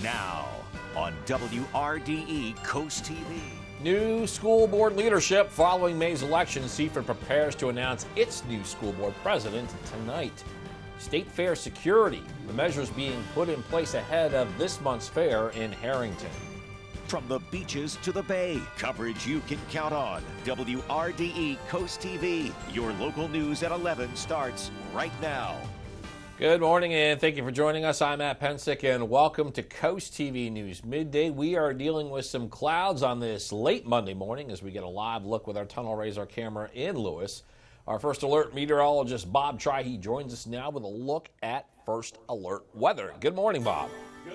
Now on WRDE Coast TV. New school board leadership following May's election. Seaford prepares to announce its new school board president tonight. State fair security, the measures being put in place ahead of this month's fair in Harrington. From the beaches to the bay, coverage you can count on. WRDE Coast TV. Your local news at 11 starts right now. Good morning and thank you for joining us. I'm Matt Pensick and welcome to Coast TV News Midday. We are dealing with some clouds on this late Monday morning as we get a live look with our tunnel radar camera in Lewis. Our first alert meteorologist Bob Trihey joins us now with a look at first alert weather. Good morning, Bob.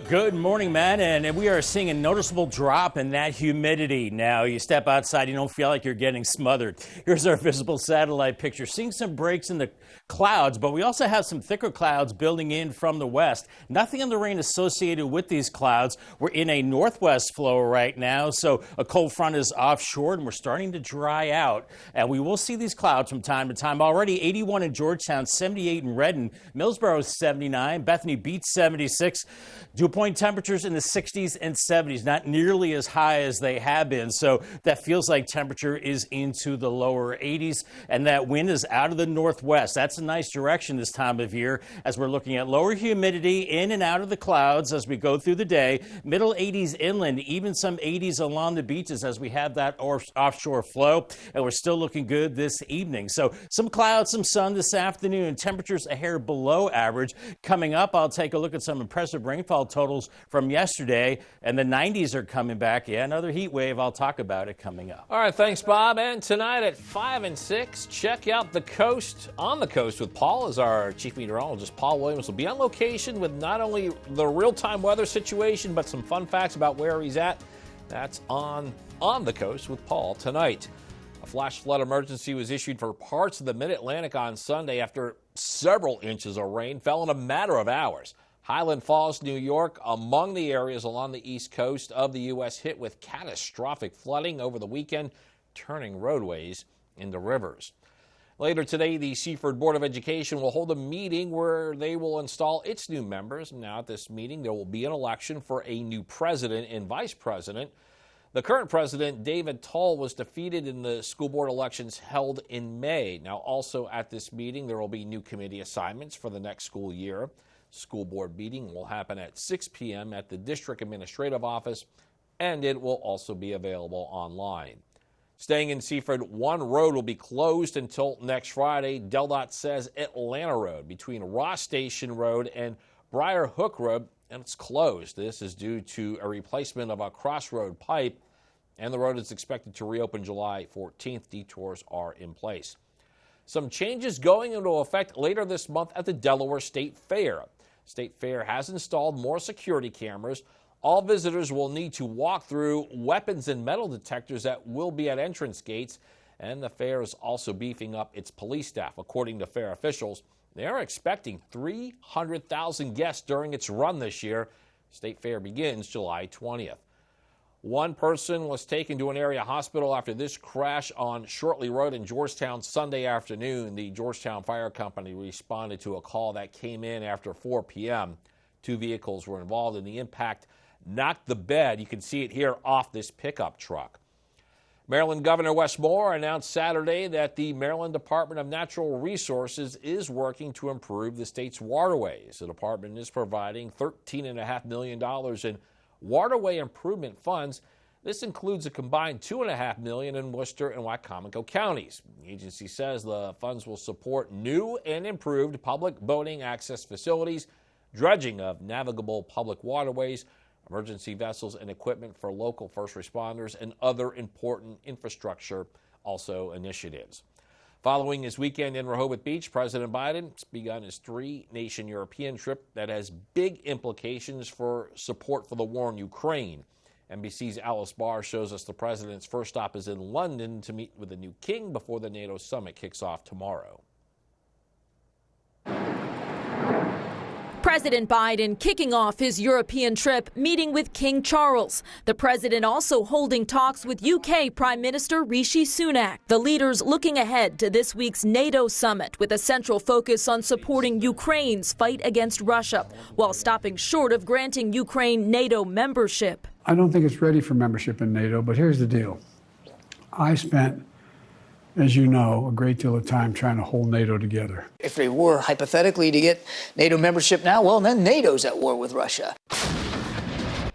Good morning, Matt, and we are seeing a noticeable drop in that humidity. Now, you step outside, you don't feel like you're getting smothered. Here's our visible satellite picture. Seeing some breaks in the clouds, but we also have some thicker clouds building in from the west. Nothing in the rain associated with these clouds. We're in a northwest flow right now, so a cold front is offshore, and we're starting to dry out. And we will see these clouds from time to time. Already 81 in Georgetown, 78 in Redden, Millsboro 79, Bethany beats 76. Dew point temperatures in the 60s and 70s, not nearly as high as they have been. So that feels like temperature is into the lower 80s, and that wind is out of the northwest. That's a nice direction this time of year as we're looking at lower humidity in and out of the clouds as we go through the day. Middle 80s inland, even some 80s along the beaches as we have that offshore flow, and we're still looking good this evening. So some clouds, some sun this afternoon. Temperatures a hair below average. Coming up, I'll take a look at some impressive rainfall totals from yesterday, and the 90s are coming back. Yeah, another heat wave. I'll talk about it coming up. All right, thanks, Bob. And tonight at 5 and 6, check out the coast on the coast with Paul as our chief meteorologist. Paul Williams will be on location with not only the real-time weather situation, but some fun facts about where he's at. That's on the coast with Paul tonight. A flash flood emergency was issued for parts of the Mid-Atlantic on Sunday after several inches of rain fell in a matter of hours. Highland Falls, New York, among the areas along the east coast of the U.S. hit with catastrophic flooding over the weekend, turning roadways into rivers. Later today, the Seaford Board of Education will hold a meeting where they will install its new members. Now, at this meeting, there will be an election for a new president and vice president. The current president, David Tull, was defeated in the school board elections held in May. Now, also at this meeting, there will be new committee assignments for the next school year. School board meeting will happen at 6 p.m. at the district administrative office, and it will also be available online. Staying in Seaford, one road will be closed until next Friday. DelDOT says Atlanta Road between Ross Station Road and Briar Hook Road, and it's closed. This is due to a replacement of a crossroad pipe, and the road is expected to reopen July 14th. Detours are in place. Some changes going into effect later this month at the Delaware State Fair. State Fair has installed more security cameras. All visitors will need to walk through weapons and metal detectors that will be at entrance gates, and the fair is also beefing up its police staff. According to fair officials, they are expecting 300,000 guests during its run this year. State Fair begins July 20th. One person was taken to an area hospital after this crash on Shortley Road in Georgetown Sunday afternoon. The Georgetown Fire Company responded to a call that came in after 4 p.m. Two vehicles were involved, and the impact knocked the bed. You can see it here off this pickup truck. Maryland Governor Wes Moore announced Saturday that the Maryland Department of Natural Resources is working to improve the state's waterways. The department is providing $13.5 million in waterway improvement funds. This includes a combined $2.5 million in Worcester and Wycomico counties. The agency says the funds will support new and improved public boating access facilities, dredging of navigable public waterways, emergency vessels and equipment for local first responders, and other important infrastructure also initiatives. Following his weekend in Rehoboth Beach, President Biden has begun his three-nation European trip that has big implications for support for the war in Ukraine. NBC's Alice Barr shows us the president's first stop is in London to meet with the new king before the NATO summit kicks off tomorrow. President Biden kicking off his European trip, meeting with King Charles. The president also holding talks with UK Prime Minister Rishi Sunak. The leaders looking ahead to this week's NATO summit with a central focus on supporting Ukraine's fight against Russia, while stopping short of granting Ukraine NATO membership. I don't think it's ready for membership in NATO, but here's the deal. I spent, as you know, a great deal of time trying to hold NATO together. If they were hypothetically to get NATO membership now, well, then NATO's at war with Russia.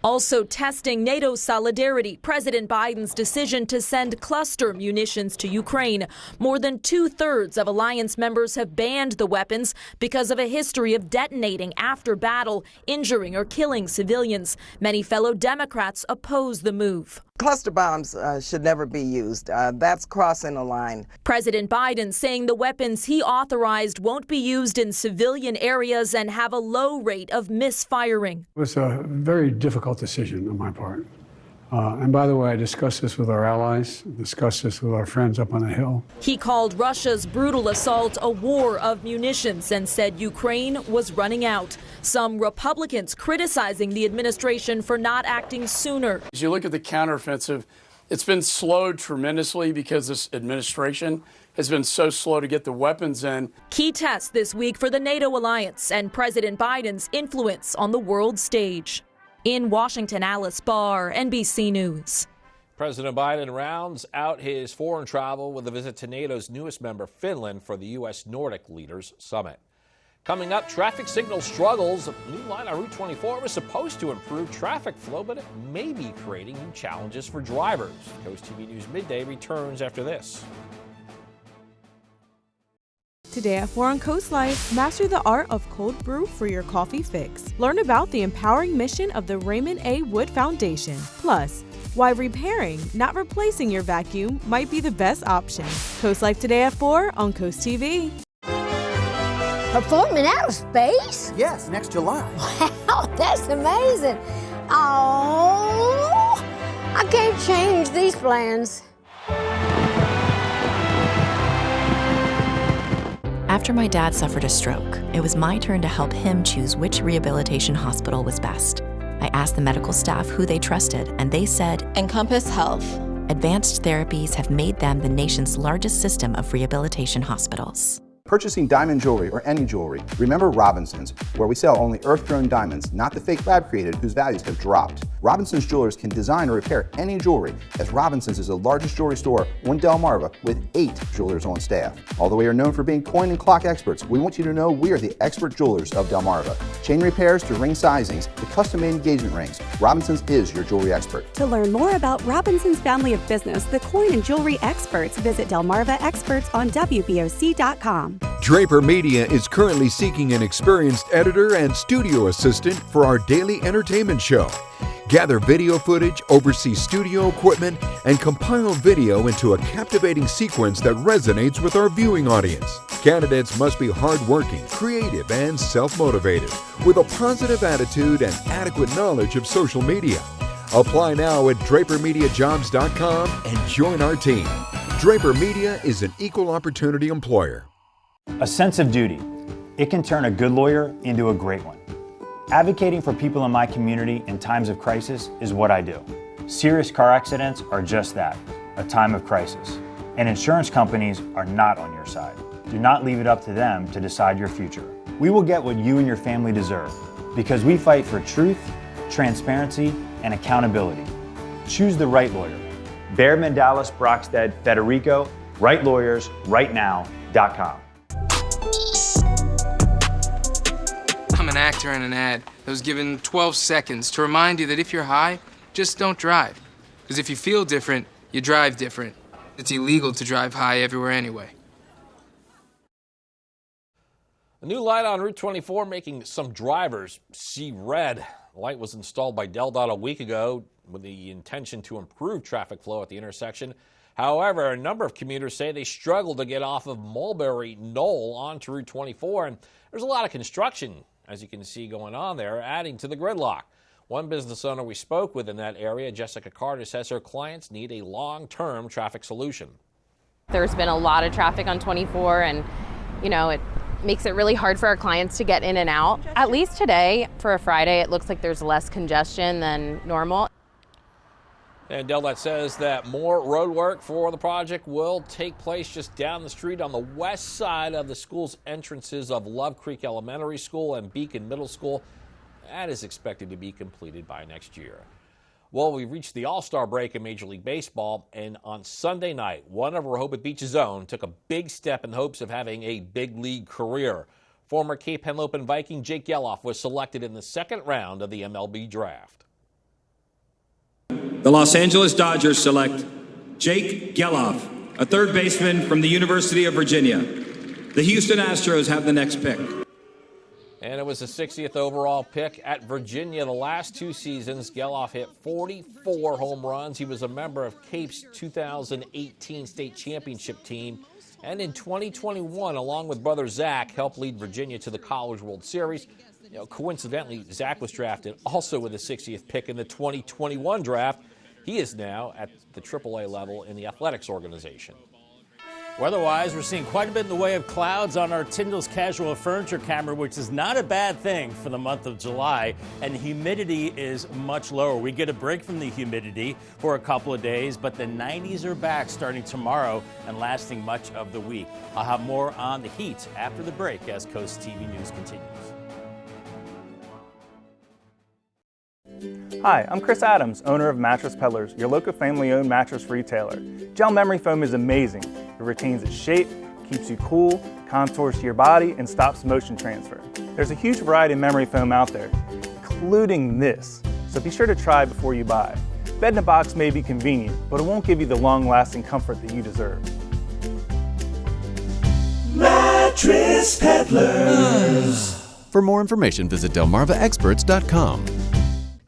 Also testing NATO's solidarity, President Biden's decision to send cluster munitions to Ukraine. More than 2/3 of alliance members have banned the weapons because of a history of detonating after battle, injuring or killing civilians. Many fellow Democrats oppose the move. Cluster bombs should never be used. That's crossing a line. President Biden saying the weapons he authorized won't be used in civilian areas and have a low rate of misfiring. It was a very difficult decision on my part. And by the way, I discussed this with our allies, discussed this with our friends up on the Hill. He called Russia's brutal assault a war of munitions and said Ukraine was running out. Some Republicans criticizing the administration for not acting sooner. As you look at the counteroffensive, it's been slowed tremendously because this administration has been so slow to get the weapons in. Key test this week for the NATO alliance and President Biden's influence on the world stage. In Washington, Alice Barr, NBC News. President Biden rounds out his foreign travel with a visit to NATO's newest member, Finland, for the U.S. Nordic Leaders Summit. Coming up, traffic signal struggles. A new line on Route 24 was supposed to improve traffic flow, but it may be creating new challenges for drivers. Coast TV News Midday returns after this. Today at 4 on Coast Life, master the art of cold brew for your coffee fix. Learn about the empowering mission of the Raymond A. Wood Foundation. Plus, why repairing, not replacing your vacuum might be the best option. Coast Life today at 4 on Coast TV. Performing out of space? Yes, next July. Wow, that's amazing. Oh, I can't change these plans. After my dad suffered a stroke, it was my turn to help him choose which rehabilitation hospital was best. I asked the medical staff who they trusted, and they said, Encompass Health. Advanced therapies have made them the nation's largest system of rehabilitation hospitals. Purchasing diamond jewelry or any jewelry, remember Robinsons, where we sell only earth-grown diamonds, not the fake lab-created whose values have dropped. Robinsons Jewelers can design or repair any jewelry, as Robinsons is the largest jewelry store on Delmarva with 8 jewelers on staff. Although we are known for being coin and clock experts, we want you to know we are the expert jewelers of Delmarva. Chain repairs to ring sizings to custom-made engagement rings, Robinsons is your jewelry expert. To learn more about Robinsons family of business, the coin and jewelry experts, visit Delmarva Experts on WBOC.com. Draper Media is currently seeking an experienced editor and studio assistant for our daily entertainment show. Gather video footage, oversee studio equipment, and compile video into a captivating sequence that resonates with our viewing audience. Candidates must be hardworking, creative, and self-motivated, with a positive attitude and adequate knowledge of social media. Apply now at drapermediajobs.com and join our team. Draper Media is an equal opportunity employer. A sense of duty. It can turn a good lawyer into a great one. Advocating for people in my community in times of crisis is what I do. Serious car accidents are just that, a time of crisis. And insurance companies are not on your side. Do not leave it up to them to decide your future. We will get what you and your family deserve because we fight for truth, transparency, and accountability. Choose the right lawyer. Baird, Mandalis, Brockstead, Federico, rightlawyers.rightnow.com. I'm an actor in an ad that was given 12 seconds to remind you that if you're high, just don't drive. Because if you feel different, you drive different. It's illegal to drive high everywhere anyway. A new light on Route 24 making some drivers see red. The light was installed by DelDOT a week ago with the intention to improve traffic flow at the intersection. However, a number of commuters say they struggle to get off of Mulberry Knoll onto Route 24, and there's a lot of construction, as you can see, going on there, adding to the gridlock. One business owner we spoke with in that area, Jessica Carter, says her clients need a long-term traffic solution. There's been a lot of traffic on 24, and it makes it really hard for our clients to get in and out. At least today, for a Friday, it looks like there's less congestion than normal. And Delnet says that more road work for the project will take place just down the street on the west side of the school's entrances of Love Creek Elementary School and Beacon Middle School. That is expected to be completed by next year. Well, we've reached the All-Star break in Major League Baseball, and on Sunday night, one of Rehoboth Beach's own took a big step in hopes of having a big league career. Former Cape Henlopen Viking Jake Geloff was selected in the second round of the MLB draft. The Los Angeles Dodgers select Jake Geloff, a third baseman from the University of Virginia. The Houston Astros have the next pick. And it was the 60th overall pick at Virginia. The last 2 seasons, Geloff hit 44 home runs. He was a member of Cape's 2018 state championship team. And in 2021, along with brother Zach, helped lead Virginia to the College World Series. Coincidentally, Zach was drafted also with the 60th pick in the 2021 draft. He is now at the AAA level in the athletics organization. Weather-wise, we're seeing quite a bit in the way of clouds on our Tyndall's Casual Furniture camera, which is not a bad thing for the month of July, and humidity is much lower. We get a break from the humidity for a couple of days, but the 90s are back starting tomorrow and lasting much of the week. I'll have more on the heat after the break as Coast TV News continues. Hi, I'm Chris Adams, owner of Mattress Peddlers, your local family-owned mattress retailer. Gel memory foam is amazing. It retains its shape, keeps you cool, contours to your body, and stops motion transfer. There's a huge variety of memory foam out there, including this, so be sure to try before you buy. Bed in a box may be convenient, but it won't give you the long-lasting comfort that you deserve. Mattress Peddlers. For more information, visit delmarvaexperts.com.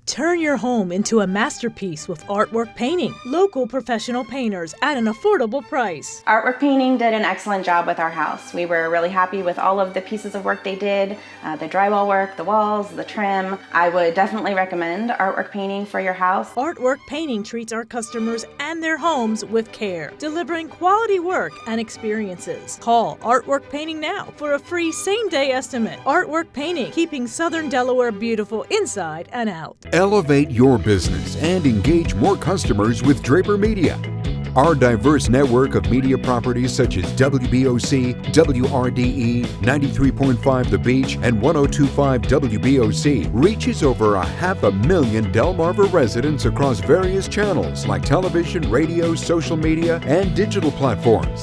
Turn your home into a masterpiece with Artwork Painting. Local professional painters at an affordable price. Artwork Painting did an excellent job with our house. We were really happy with all of the pieces of work they did, the drywall work, the walls, the trim. I would definitely recommend Artwork Painting for your house. Artwork Painting treats our customers and their homes with care, delivering quality work and experiences. Call Artwork Painting now for a free same-day estimate. Artwork Painting, keeping Southern Delaware beautiful inside and out. Elevate your business and engage more customers with Draper Media. Our diverse network of media properties such as WBOC, WRDE, 93.5 The Beach, and 102.5 WBOC reaches over 500,000 Delmarva residents across various channels like television, radio, social media, and digital platforms.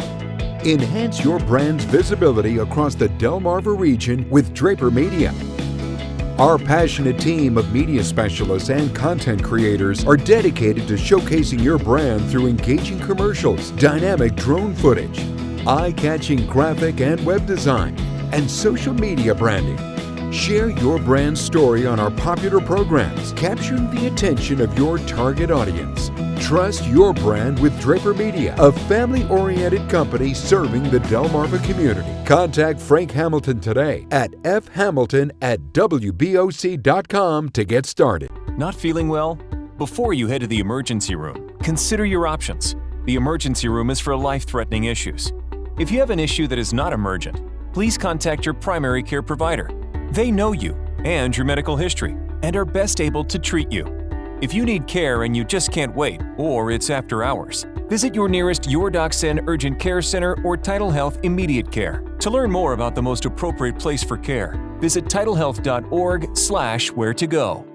Enhance your brand's visibility across the Delmarva region with Draper Media. Our passionate team of media specialists and content creators are dedicated to showcasing your brand through engaging commercials, dynamic drone footage, eye-catching graphic and web design, and social media branding. Share your brand story on our popular programs, capturing the attention of your target audience. Trust your brand with Draper Media, a family-oriented company serving the Delmarva community. Contact Frank Hamilton today at fhamilton@wboc.com to get started. Not feeling well? Before you head to the emergency room, consider your options. The emergency room is for life-threatening issues. If you have an issue that is not emergent, please contact your primary care provider. They know you and your medical history and are best able to treat you. If you need care and you just can't wait, or it's after hours, visit your nearest Your Doc Sen Urgent Care Center or Tidal Health Immediate Care. To learn more about the most appropriate place for care, visit tidalhealth.org/where-to-go.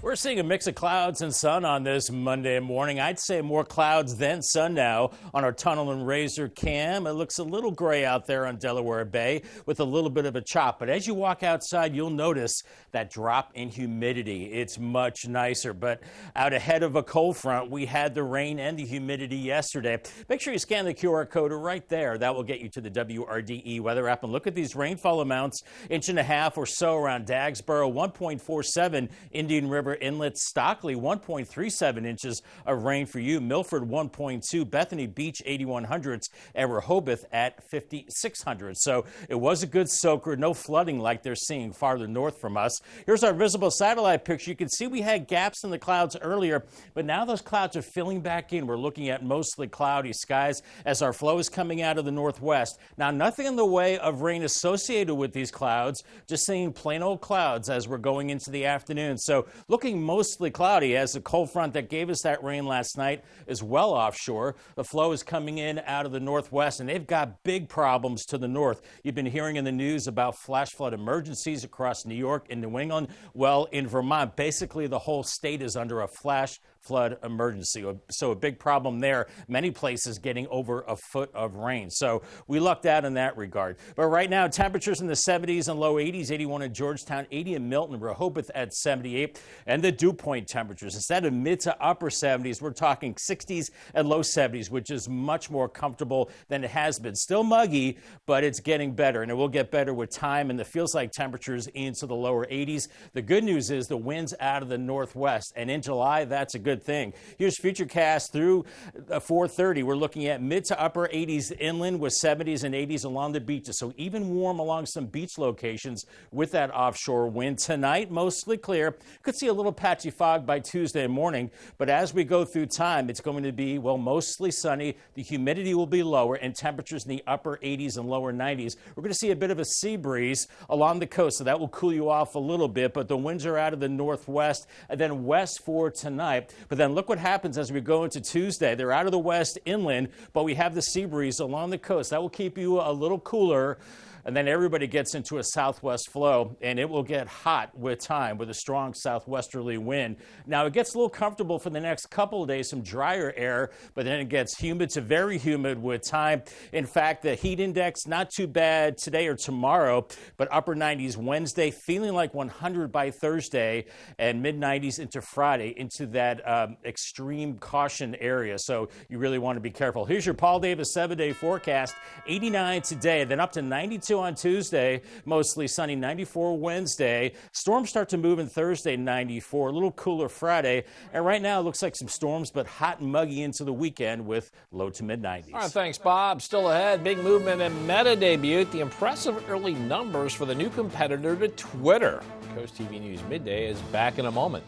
We're seeing a mix of clouds and sun on this Monday morning. I'd say more clouds than sun now on our Tunnel and Razor cam. It looks a little gray out there on Delaware Bay with a little bit of a chop. But as you walk outside, you'll notice that drop in humidity. It's much nicer. But out ahead of a cold front, we had the rain and the humidity yesterday. Make sure you scan the QR code right there. That will get you to the WRDE weather app. And look at these rainfall amounts, 1.5 inches or so around Dagsboro, 1.47 Indian River River Inlet, Stockley, 1.37 inches of rain for you. Milford, 1.2. Bethany Beach, 8100s. And Rehoboth at 5600. So it was a good soaker. No flooding like they're seeing farther north from us. Here's our visible satellite picture. You can see we had gaps in the clouds earlier, but now those clouds are filling back in. We're looking at mostly cloudy skies as our flow is coming out of the northwest. Now, nothing in the way of rain associated with these clouds, just seeing plain old clouds as we're going into the afternoon. So looking mostly cloudy as the cold front that gave us that rain last night is well offshore. The flow is coming in out of the northwest, and they've got big problems to the north. You've been hearing in the news about flash flood emergencies across New York and New England. Well, in Vermont, basically the whole state is under a flash flood emergency. So a big problem there. Many places getting over a foot of rain. So we lucked out in that regard. But right now, temperatures in the 70s and low 80s, 81 in Georgetown, 80 in Milton, Rehoboth at 78. And the dew point temperatures, instead of mid to upper 70s, we're talking 60s and low 70s, which is much more comfortable than it has been. Still muggy, but it's getting better. And it will get better with time. And it feels like temperatures into the lower 80s. The good news is the winds out of the northwest. And in July, that's a good thing. Here's Futurecast through 4:30. We're looking at mid to upper 80s inland with 70s and 80s along the beaches. So even warm along some beach locations with that offshore wind. Tonight, mostly clear. Could see a little patchy fog by Tuesday morning. But as we go through time, it's going to be, well, mostly sunny. The humidity will be lower and temperatures in the upper 80s and lower 90s. We're going to see a bit of a sea breeze along the coast, so that will cool you off a little bit. But the winds are out of the northwest and then west for tonight. But then look what happens as we go into Tuesday. They're out of the west inland, but we have the sea breeze along the coast. That will keep you a little cooler. And then everybody gets into a southwest flow, and it will get hot with time with a strong southwesterly wind. Now, it gets a little comfortable for the next couple of days, some drier air, but then it gets humid to very humid with time. In fact, the heat index, not too bad today or tomorrow, but upper 90s Wednesday, feeling like 100 by Thursday, and mid-90s into Friday, into that extreme caution area. So you really want to be careful. Here's your Paul Davis 7-day forecast. 89 today, then up to 92 on Tuesday, mostly sunny, 94 Wednesday. Storms start to move in Thursday, 94, a little cooler Friday. And right now it looks like some storms, but hot and muggy into the weekend with low to mid 90s. All right, thanks, Bob. Still ahead, big movement in Meta debut. The impressive early numbers for the new competitor to Twitter. Coast TV News Midday is back in a moment.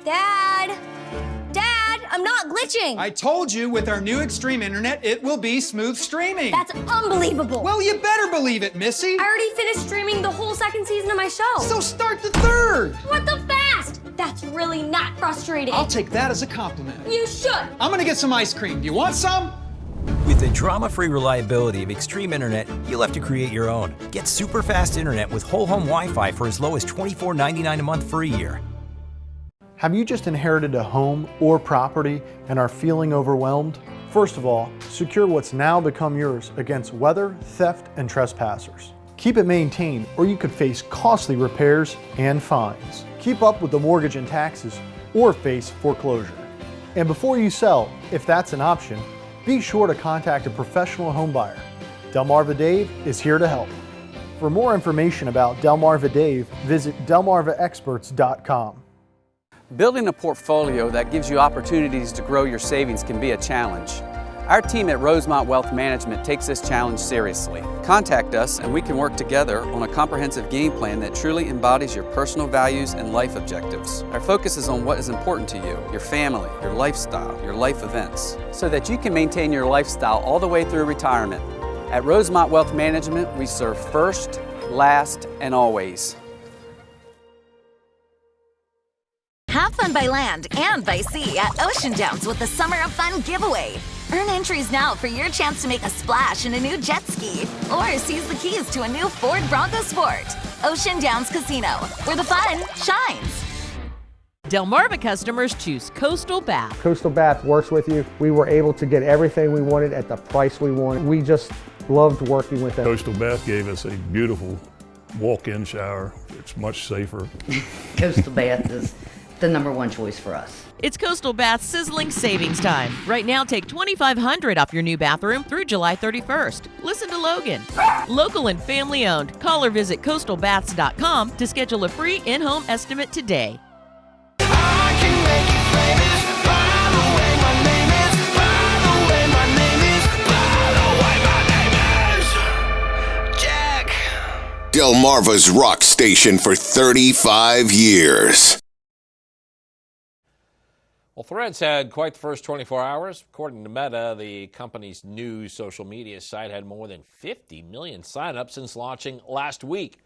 Dad! Dad, I'm not glitching! I told you with our new Extreme Internet, it will be smooth streaming. That's unbelievable! Well, you better believe it, Missy! I already finished streaming the whole second season of my show. So start the third! What the fast? That's really not frustrating. I'll take that as a compliment. You should! I'm gonna get some ice cream. Do you want some? With the drama-free reliability of Extreme Internet, you'll have to create your own. Get super fast internet with whole home Wi-Fi for as low as $24.99 a month for a year. Have you just inherited a home or property and are feeling overwhelmed? First of all, secure what's now become yours against weather, theft, and trespassers. Keep it maintained, or you could face costly repairs and fines. Keep up with the mortgage and taxes, or face foreclosure. And before you sell, if that's an option, be sure to contact a professional homebuyer. Delmarva Dave is here to help. For more information about Delmarva Dave, visit delmarvaexperts.com. Building a portfolio that gives you opportunities to grow your savings can be a challenge. Our team at Rosemont Wealth Management takes this challenge seriously. Contact us and we can work together on a comprehensive game plan that truly embodies your personal values and life objectives. Our focus is on what is important to you, your family, your lifestyle, your life events, so that you can maintain your lifestyle all the way through retirement. At Rosemont Wealth Management, we serve first, last, and always. Have fun by land and by sea at Ocean Downs with the Summer of Fun giveaway. Earn entries now for your chance to make a splash in a new jet ski or seize the keys to a new Ford Bronco Sport. Ocean Downs Casino, where the fun shines. Delmarva customers choose Coastal Bath. Coastal Bath works with you. We were able to get everything we wanted at the price we wanted. We just loved working with them. Coastal Bath gave us a beautiful walk-in shower. It's much safer. Coastal Bath is the #1 choice for us. It's Coastal Bath's sizzling savings time. Right now, take $2,500 off your new bathroom through July 31st. Listen to Logan. Local and family owned. Call or visit coastalbaths.com to schedule a free in-home estimate today. Delmarva's rock station for 35 years. Well, Threads had quite the first 24 hours. According to Meta, the company's new social media site had more than 50 million signups since launching last week.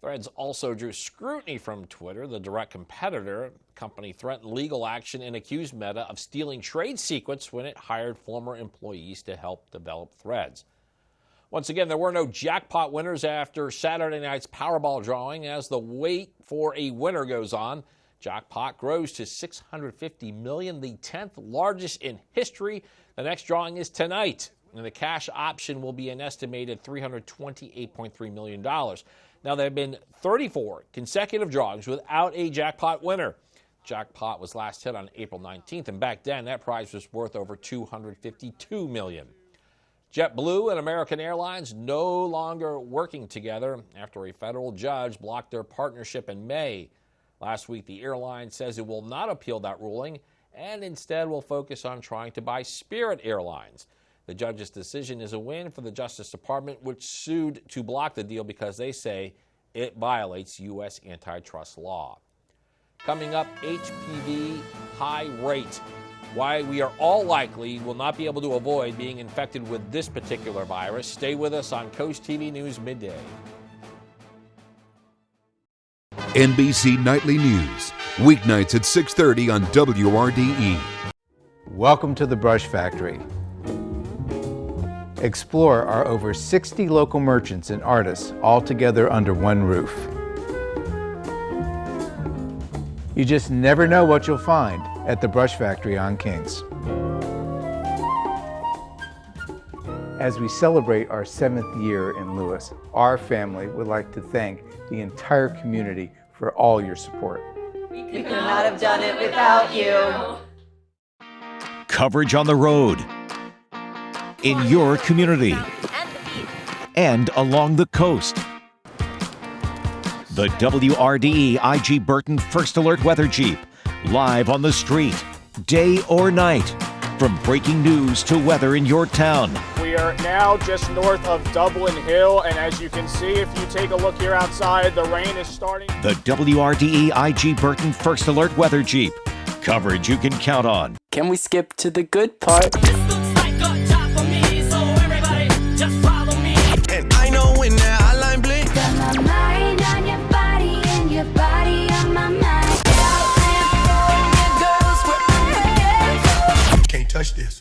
Threads also drew scrutiny from Twitter. The direct competitor company threatened legal action and accused Meta of stealing trade secrets when it hired former employees to help develop Threads. Once again, there were no jackpot winners after Saturday night's Powerball drawing. As the wait for a winner goes on, jackpot grows to $650 million, the 10th largest in history. The next drawing is tonight, and the cash option will be an estimated $328.3 million. Now, there have been 34 consecutive drawings without a jackpot winner. Jackpot was last hit on April 19th, and back then that prize was worth over $252 million. JetBlue and American Airlines no longer working together after a federal judge blocked their partnership in May. Last week, the airline says it will not appeal that ruling and instead will focus on trying to buy Spirit Airlines. The judge's decision is a win for the Justice Department, which sued to block the deal because they say it violates U.S. antitrust law. Coming up, HPV high rate. Why we are all likely will not be able to avoid being infected with this particular virus. Stay with us on Coast TV News Midday. NBC Nightly News, weeknights at 6:30 on WRDE. Welcome to the Brush Factory. Explore our over 60 local merchants and artists all together under one roof. You just never know what you'll find at the Brush Factory on Kings. As we celebrate our 7th year in Lewis, our family would like to thank the entire community for all your support. We could not have done it without you. Coverage on the road, in your community, and along the coast. The WRDE IG Burton First Alert Weather Jeep, live on the street, day or night, from breaking news to weather in your town. We are now just north of Dublin Hill, and as you can see, if you take a look here outside, the rain is starting. The WRDE IG Burton First Alert Weather Jeep, coverage you can count on. Can we skip to the good part? This looks like a job for me, so everybody just follow me. And I know when that hotline blink. Got my mind on your body and your body on my mind. Can't touch this.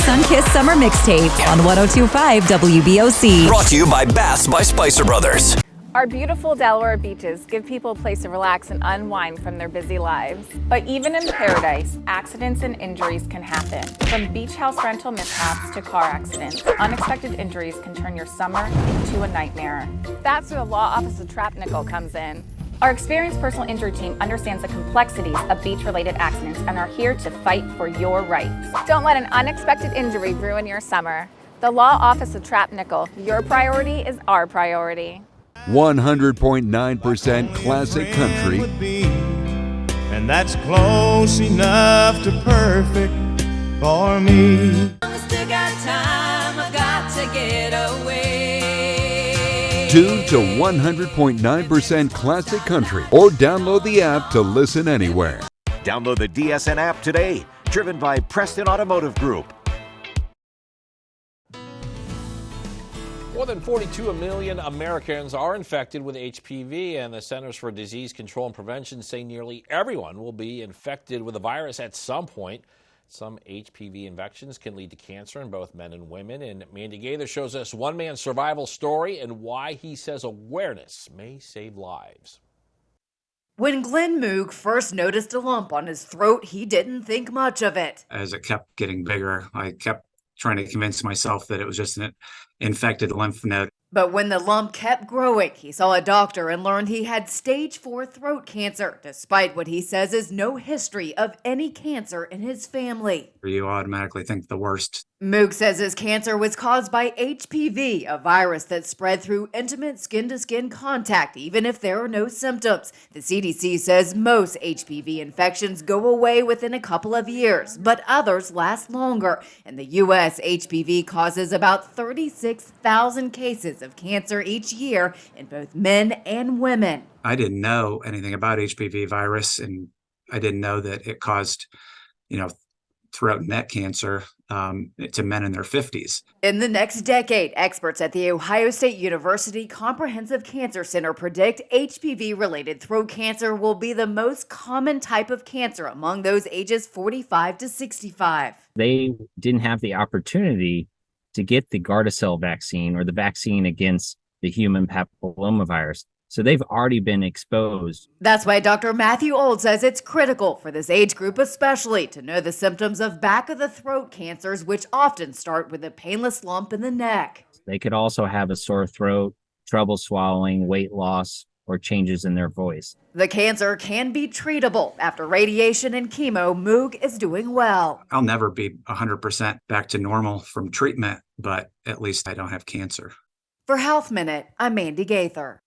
Sunkissed Summer Mixtape on 102.5 WBOC. Brought to you by Baths by Spicer Brothers. Our beautiful Delaware beaches give people a place to relax and unwind from their busy lives. But even in paradise, accidents and injuries can happen. From beach house rental mishaps to car accidents, unexpected injuries can turn your summer into a nightmare. That's where the law office of Trap Nickel comes in. Our experienced personal injury team understands the complexities of beach-related accidents and are here to fight for your rights. Don't let an unexpected injury ruin your summer. The law office of Trap Nickel, your priority is our priority. 100.9% classic country. And that's close enough to perfect for me. I still got time, I got to get away. 2 to 100.9% classic country. Or download the app to listen anywhere. Download the DSN app today, driven by Preston Automotive Group. More than 42 million Americans are infected with HPV, and the Centers for Disease Control and Prevention say nearly everyone will be infected with the virus at some point. Some HPV infections can lead to cancer in both men and women, and Mandy Gaither shows us one man's survival story and why he says awareness may save lives. When Glenn Moog first noticed a lump on his throat, he didn't think much of it. As it kept getting bigger, I kept trying to convince myself that it was just an infected lymph node. But when the lump kept growing, he saw a doctor and learned he had stage 4 throat cancer, despite what he says is no history of any cancer in his family. You automatically think the worst. Moog says his cancer was caused by HPV, a virus that spread through intimate skin-to-skin contact, even if there are no symptoms. The CDC says most HPV infections go away within a couple of years, but others last longer. In the U.S., HPV causes about 36,000 cases of cancer each year in both men and women. I didn't know anything about HPV virus, and I didn't know that it caused, throat and neck cancer to men in their 50s. In the next decade, experts at the Ohio State University Comprehensive Cancer Center predict HPV-related throat cancer will be the most common type of cancer among those ages 45 to 65. They didn't have the opportunity to get the Gardasil vaccine or the vaccine against the human papillomavirus. So they've already been exposed. That's why Dr. Matthew Old says it's critical for this age group especially to know the symptoms of back of the throat cancers, which often start with a painless lump in the neck. They could also have a sore throat, trouble swallowing, weight loss, or changes in their voice. The cancer can be treatable. After radiation and chemo, Moog is doing well. I'll never be 100% back to normal from treatment, but at least I don't have cancer. For Health Minute, I'm Mandy Gaither.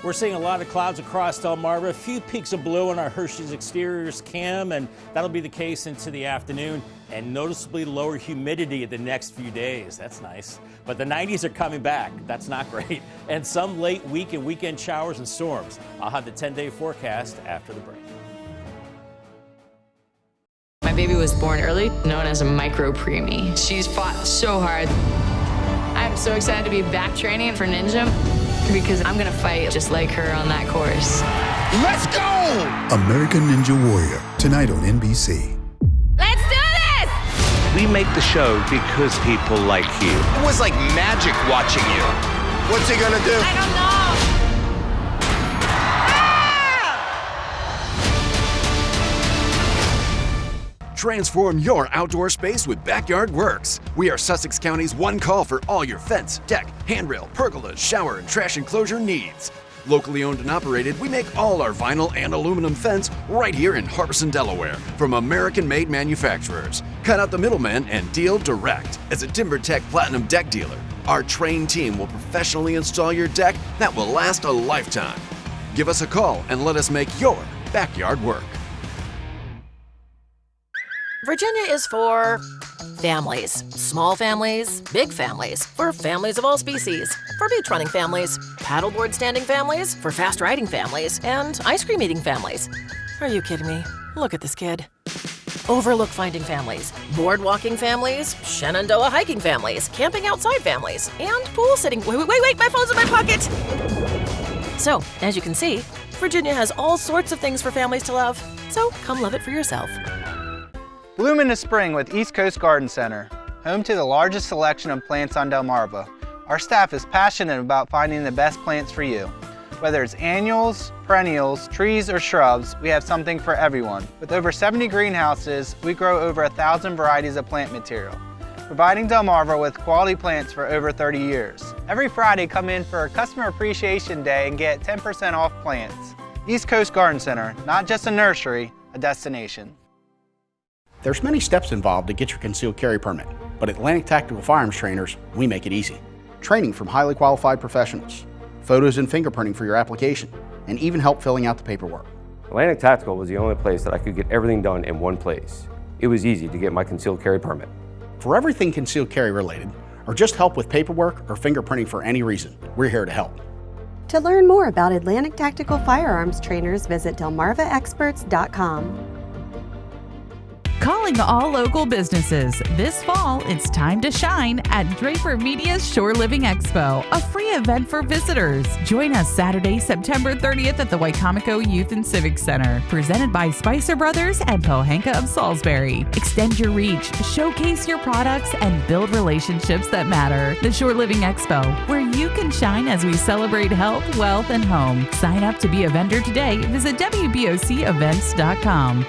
We're seeing a lot of clouds across Delmarva, a few peaks of blue on our Hershey's exteriors cam, and that'll be the case into the afternoon, and noticeably lower humidity the next few days. That's nice. But the 90s are coming back. That's not great. And some late week and weekend showers and storms. I'll have the 10-day forecast after the break. My baby was born early, known as a micro preemie. She's fought so hard. I'm so excited to be back training for Ninja because I'm gonna fight just like her on that course. Let's go! American Ninja Warrior, tonight on NBC. Let's do this! We make the show because people like you. It was like magic watching you. What's he gonna do? I don't know. Transform your outdoor space with Backyard Works. We are Sussex County's one call for all your fence, deck, handrail, pergolas, shower, and trash enclosure needs. Locally owned and operated, we make all our vinyl and aluminum fence right here in Harbison, Delaware, from American-made manufacturers. Cut out the middleman and deal direct. As a TimberTech Platinum Deck dealer, our trained team will professionally install your deck that will last a lifetime. Give us a call and let us make your backyard work. Virginia is for families. Small families, big families, for families of all species. For beach running families, paddleboard standing families, for fast riding families, and ice cream eating families. Are you kidding me? Look at this kid. Overlook finding families, boardwalking families, Shenandoah hiking families, camping outside families, and pool sitting. Wait, my phone's in my pocket! So, as you can see, Virginia has all sorts of things for families to love. So, come love it for yourself. Bloom in the spring with East Coast Garden Center, home to the largest selection of plants on Delmarva. Our staff is passionate about finding the best plants for you. Whether it's annuals, perennials, trees, or shrubs, we have something for everyone. With over 70 greenhouses, we grow over 1,000 varieties of plant material, providing Delmarva with quality plants for over 30 years. Every Friday, come in for Customer Appreciation Day and get 10% off plants. East Coast Garden Center, not just a nursery, a destination. There's many steps involved to get your concealed carry permit, but at Atlantic Tactical Firearms Trainers, we make it easy. Training from highly qualified professionals, photos and fingerprinting for your application, and even help filling out the paperwork. Atlantic Tactical was the only place that I could get everything done in one place. It was easy to get my concealed carry permit. For everything concealed carry related, or just help with paperwork or fingerprinting for any reason, we're here to help. To learn more about Atlantic Tactical Firearms Trainers, visit delmarvaexperts.com. Calling all local businesses. This fall, it's time to shine at Draper Media's Shore Living Expo, a free event for visitors. Join us Saturday, September 30th at the Wicomico Youth and Civic Center, presented by Spicer Brothers and Pohanka of Salisbury. Extend your reach, showcase your products, and build relationships that matter. The Shore Living Expo, where you can shine as we celebrate health, wealth, and home. Sign up to be a vendor today. Visit WBOCevents.com.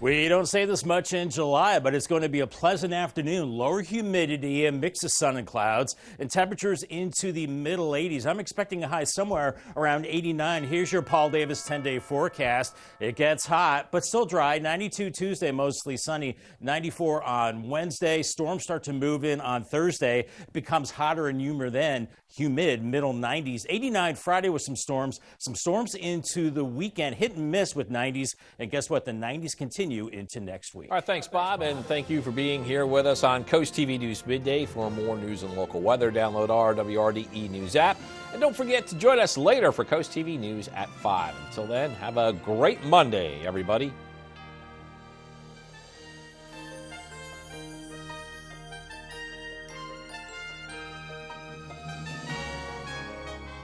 We don't say this much in July, but it's going to be a pleasant afternoon. Lower humidity, a mix of sun and clouds, and temperatures into the middle 80s. I'm expecting a high somewhere around 89. Here's your Paul Davis 10-day forecast. It gets hot, but still dry. 92 Tuesday, mostly sunny. 94 on Wednesday. Storms start to move in on Thursday. It becomes hotter and humid, middle 90s. 89 Friday with some storms. Some storms into the weekend. Hit and miss with 90s. And guess what? The 90s continue into next week. All right, thanks, Bob, and thank you for being here with us on Coast TV News Midday. For more news and local weather, download our WRDE News app. And don't forget to join us later for Coast TV News at 5. Until then, have a great Monday, everybody.